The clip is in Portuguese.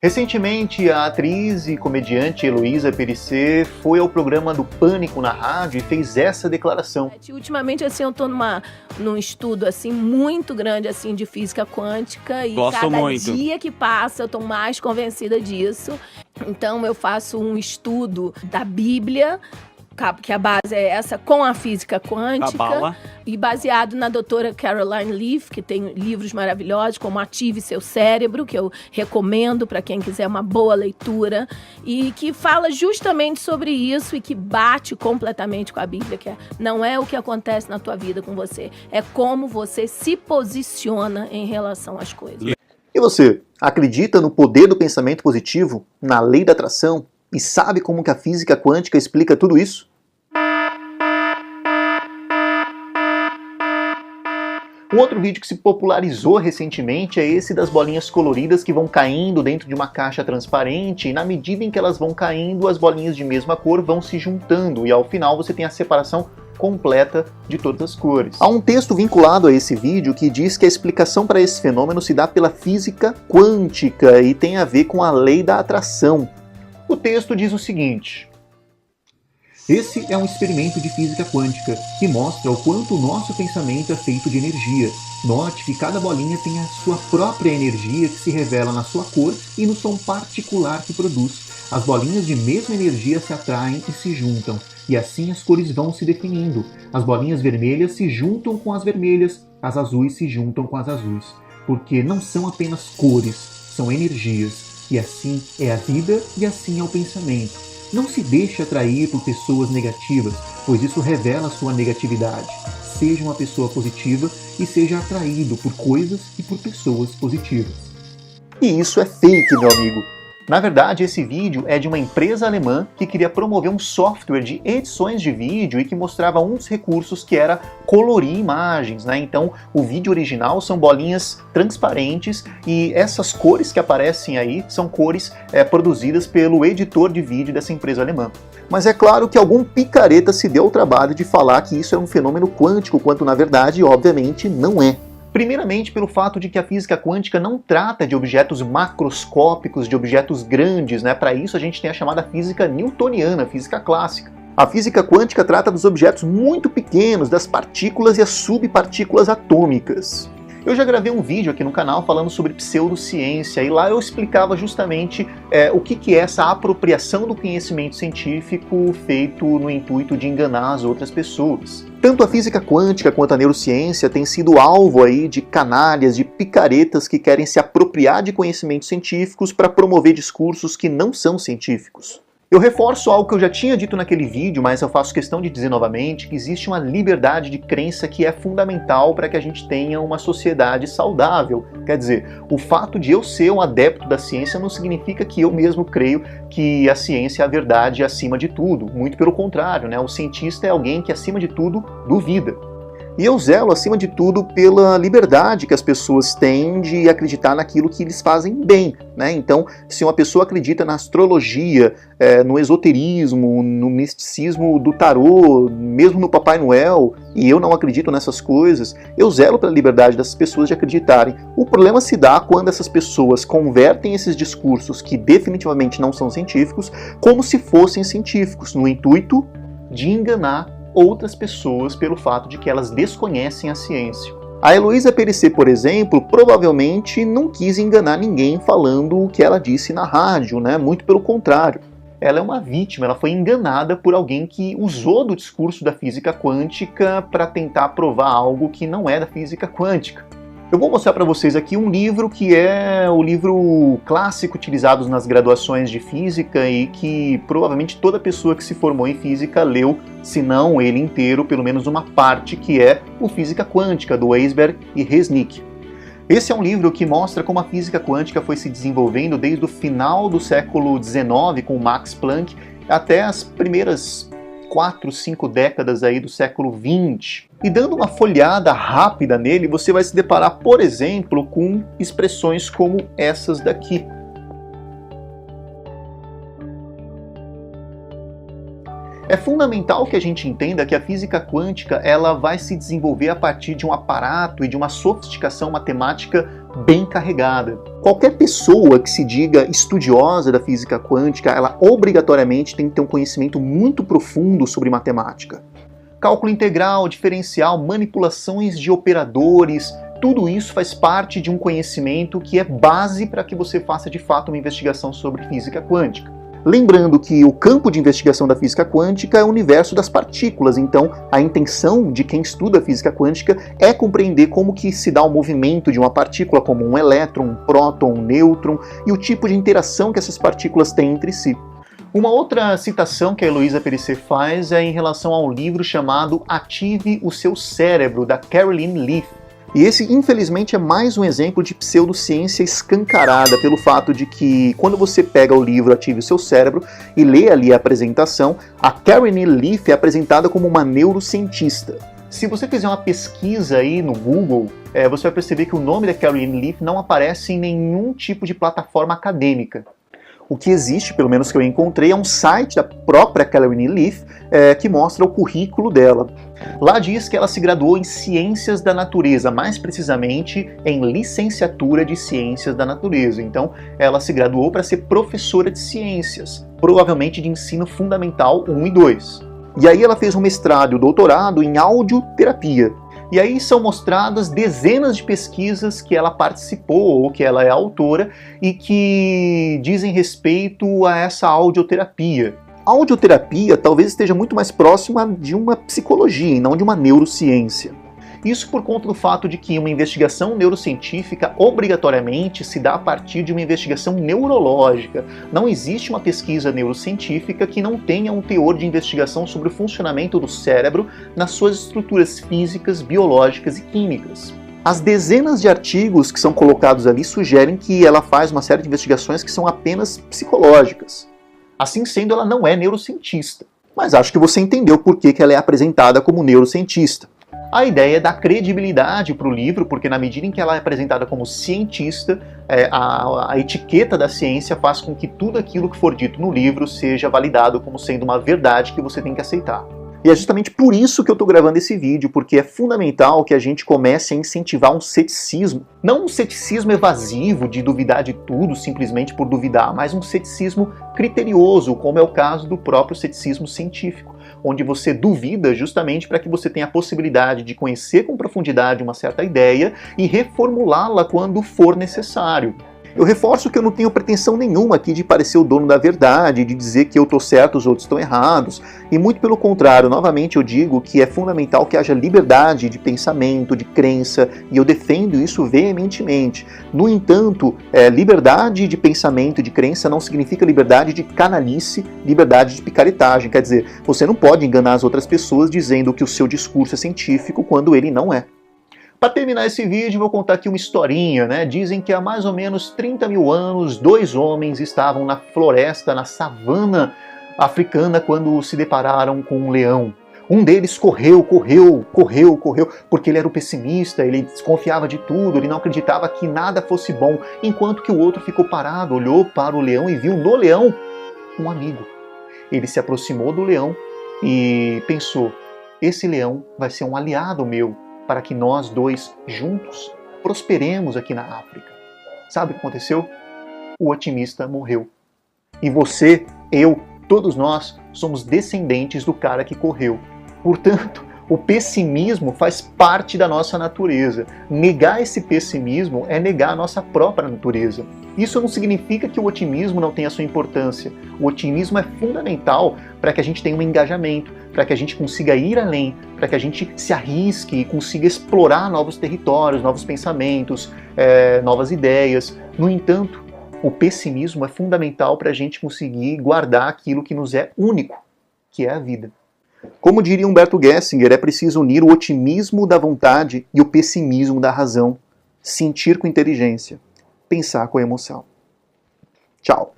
Recentemente, a atriz e comediante Heloísa Périssé foi ao programa do Pânico na rádio e fez essa declaração. Ultimamente, assim, eu tô num estudo, assim, muito grande, assim, de física quântica e Gosto cada muito. dia que passa eu tô mais convencida disso. Então, eu faço um estudo da Bíblia, que a base é essa, com a física quântica. Cabala. E baseado na doutora Caroline Leaf, que tem livros maravilhosos, como Ative Seu Cérebro, que eu recomendo para quem quiser uma boa leitura, e que fala justamente sobre isso e que bate completamente com a Bíblia, que não é o que acontece na tua vida com você, é como você se posiciona em relação às coisas. E você, acredita no poder do pensamento positivo, na lei da atração, e sabe como que a física quântica explica tudo isso? Um outro vídeo que se popularizou recentemente é esse das bolinhas coloridas que vão caindo dentro de uma caixa transparente e na medida em que elas vão caindo, as bolinhas de mesma cor vão se juntando e ao final você tem a separação completa de todas as cores. Há um texto vinculado a esse vídeo que diz que a explicação para esse fenômeno se dá pela física quântica e tem a ver com a lei da atração. O texto diz o seguinte: esse é um experimento de física quântica que mostra o quanto o nosso pensamento é feito de energia. Note que cada bolinha tem a sua própria energia que se revela na sua cor e no som particular que produz. As bolinhas de mesma energia se atraem e se juntam, e assim as cores vão se definindo. As bolinhas vermelhas se juntam com as vermelhas, as azuis se juntam com as azuis, porque não são apenas cores, são energias. E assim é a vida e assim é o pensamento. Não se deixe atrair por pessoas negativas, pois isso revela a sua negatividade. Seja uma pessoa positiva e seja atraído por coisas e por pessoas positivas. E isso é fake, meu amigo. Na verdade, esse vídeo é de uma empresa alemã que queria promover um software de edições de vídeo e que mostrava um dos recursos que era colorir imagens, né? Então, o vídeo original são bolinhas transparentes e essas cores que aparecem aí são cores produzidas pelo editor de vídeo dessa empresa alemã. Mas é claro que algum picareta se deu ao trabalho de falar que isso é um fenômeno quântico, quando na verdade, obviamente, não é. Primeiramente pelo fato de que a física quântica não trata de objetos macroscópicos, de objetos grandes, né? Para isso a gente tem a chamada física newtoniana, física clássica. A física quântica trata dos objetos muito pequenos, das partículas e as subpartículas atômicas. Eu já gravei um vídeo aqui no canal falando sobre pseudociência e lá eu explicava justamente o que é essa apropriação do conhecimento científico feito no intuito de enganar as outras pessoas. Tanto a física quântica quanto a neurociência têm sido alvo aí de canalhas, de picaretas que querem se apropriar de conhecimentos científicos para promover discursos que não são científicos. Eu reforço algo que eu já tinha dito naquele vídeo, mas eu faço questão de dizer novamente que existe uma liberdade de crença que é fundamental para que a gente tenha uma sociedade saudável. Quer dizer, o fato de eu ser um adepto da ciência não significa que eu mesmo creio que a ciência é a verdade acima de tudo. Muito pelo contrário, né? O cientista é alguém que, acima de tudo, duvida. E eu zelo, acima de tudo, pela liberdade que as pessoas têm de acreditar naquilo que eles fazem bem, né? Então, se uma pessoa acredita na astrologia, no esoterismo, no misticismo do tarô, mesmo no Papai Noel, e eu não acredito nessas coisas, eu zelo pela liberdade dessas pessoas de acreditarem. O problema se dá quando essas pessoas convertem esses discursos, que definitivamente não são científicos, como se fossem científicos, no intuito de enganar outras pessoas pelo fato de que elas desconhecem a ciência. A Heloísa Périssé, por exemplo, provavelmente não quis enganar ninguém falando o que ela disse na rádio, né? Muito pelo contrário. Ela é uma vítima, ela foi enganada por alguém que usou do discurso da física quântica para tentar provar algo que não é da física quântica. Eu vou mostrar para vocês aqui um livro que é o livro clássico utilizado nas graduações de física e que provavelmente toda pessoa que se formou em física leu, se não ele inteiro, pelo menos uma parte, que é o Física Quântica, do Weisberg e Resnick. Esse é um livro que mostra como a física quântica foi se desenvolvendo desde o final do século XIX, com Max Planck, até as primeiras 4, 5 décadas aí do século XX. E dando uma folheada rápida nele, você vai se deparar, por exemplo, com expressões como essas daqui. É fundamental que a gente entenda que a física quântica ela vai se desenvolver a partir de um aparato e de uma sofisticação matemática bem carregada. Qualquer pessoa que se diga estudiosa da física quântica, ela obrigatoriamente tem que ter um conhecimento muito profundo sobre matemática. Cálculo integral, diferencial, manipulações de operadores, tudo isso faz parte de um conhecimento que é base para que você faça de fato uma investigação sobre física quântica. Lembrando que o campo de investigação da física quântica é o universo das partículas, então a intenção de quem estuda a física quântica é compreender como que se dá o movimento de uma partícula, como um elétron, um próton, um nêutron, e o tipo de interação que essas partículas têm entre si. Uma outra citação que a Heloísa Périssé faz é em relação a um livro chamado Ative o Seu Cérebro, da Caroline Leaf. E esse, infelizmente, é mais um exemplo de pseudociência escancarada pelo fato de que, quando você pega o livro Ative o Seu Cérebro e lê ali a apresentação, a Caroline Leaf é apresentada como uma neurocientista. Se você fizer uma pesquisa aí no Google, você vai perceber que o nome da Caroline Leaf não aparece em nenhum tipo de plataforma acadêmica. O que existe, pelo menos que eu encontrei, é um site da própria Caroline Leaf que mostra o currículo dela. Lá diz que ela se graduou em Ciências da Natureza, mais precisamente em Licenciatura de Ciências da Natureza. Então, ela se graduou para ser professora de ciências, provavelmente de ensino fundamental 1 e 2. E aí ela fez um mestrado e doutorado em audioterapia. E aí são mostradas dezenas de pesquisas que ela participou ou que ela é autora e que dizem respeito a essa audioterapia. A audioterapia talvez esteja muito mais próxima de uma psicologia e não de uma neurociência. Isso por conta do fato de que uma investigação neurocientífica obrigatoriamente se dá a partir de uma investigação neurológica. Não existe uma pesquisa neurocientífica que não tenha um teor de investigação sobre o funcionamento do cérebro nas suas estruturas físicas, biológicas e químicas. As dezenas de artigos que são colocados ali sugerem que ela faz uma série de investigações que são apenas psicológicas. Assim sendo, ela não é neurocientista. Mas acho que você entendeu por que ela é apresentada como neurocientista. A ideia é dar credibilidade para o livro, porque na medida em que ela é apresentada como cientista, a etiqueta da ciência faz com que tudo aquilo que for dito no livro seja validado como sendo uma verdade que você tem que aceitar. E é justamente por isso que eu estou gravando esse vídeo, porque é fundamental que a gente comece a incentivar um ceticismo. Não um ceticismo evasivo de duvidar de tudo simplesmente por duvidar, mas um ceticismo criterioso, como é o caso do próprio ceticismo científico, onde você duvida justamente para que você tenha a possibilidade de conhecer com profundidade uma certa ideia e reformulá-la quando for necessário. Eu reforço que eu não tenho pretensão nenhuma aqui de parecer o dono da verdade, de dizer que eu estou certo, os outros estão errados, e muito pelo contrário, novamente eu digo que é fundamental que haja liberdade de pensamento, de crença, e eu defendo isso veementemente. No entanto, liberdade de pensamento e de crença não significa liberdade de canalice, liberdade de picaretagem, quer dizer, você não pode enganar as outras pessoas dizendo que o seu discurso é científico quando ele não é. Para terminar esse vídeo, vou contar aqui uma historinha, né? Dizem que há mais ou menos 30 mil anos, 2 homens estavam na floresta, na savana africana, quando se depararam com um leão. Um deles correu, porque ele era o pessimista, ele desconfiava de tudo, ele não acreditava que nada fosse bom, enquanto que o outro ficou parado, olhou para o leão e viu no leão um amigo. Ele se aproximou do leão e pensou, esse leão vai ser um aliado meu, para que nós dois, juntos, prosperemos aqui na África. Sabe o que aconteceu? O otimista morreu. E você, eu, todos nós, somos descendentes do cara que correu. Portanto, o pessimismo faz parte da nossa natureza. Negar esse pessimismo é negar a nossa própria natureza. Isso não significa que o otimismo não tenha sua importância. O otimismo é fundamental para que a gente tenha um engajamento, para que a gente consiga ir além, para que a gente se arrisque e consiga explorar novos territórios, novos pensamentos, novas ideias. No entanto, o pessimismo é fundamental para a gente conseguir guardar aquilo que nos é único, que é a vida. Como diria Humberto Gessinger, é preciso unir o otimismo da vontade e o pessimismo da razão. Sentir com inteligência. Pensar com emoção. Tchau.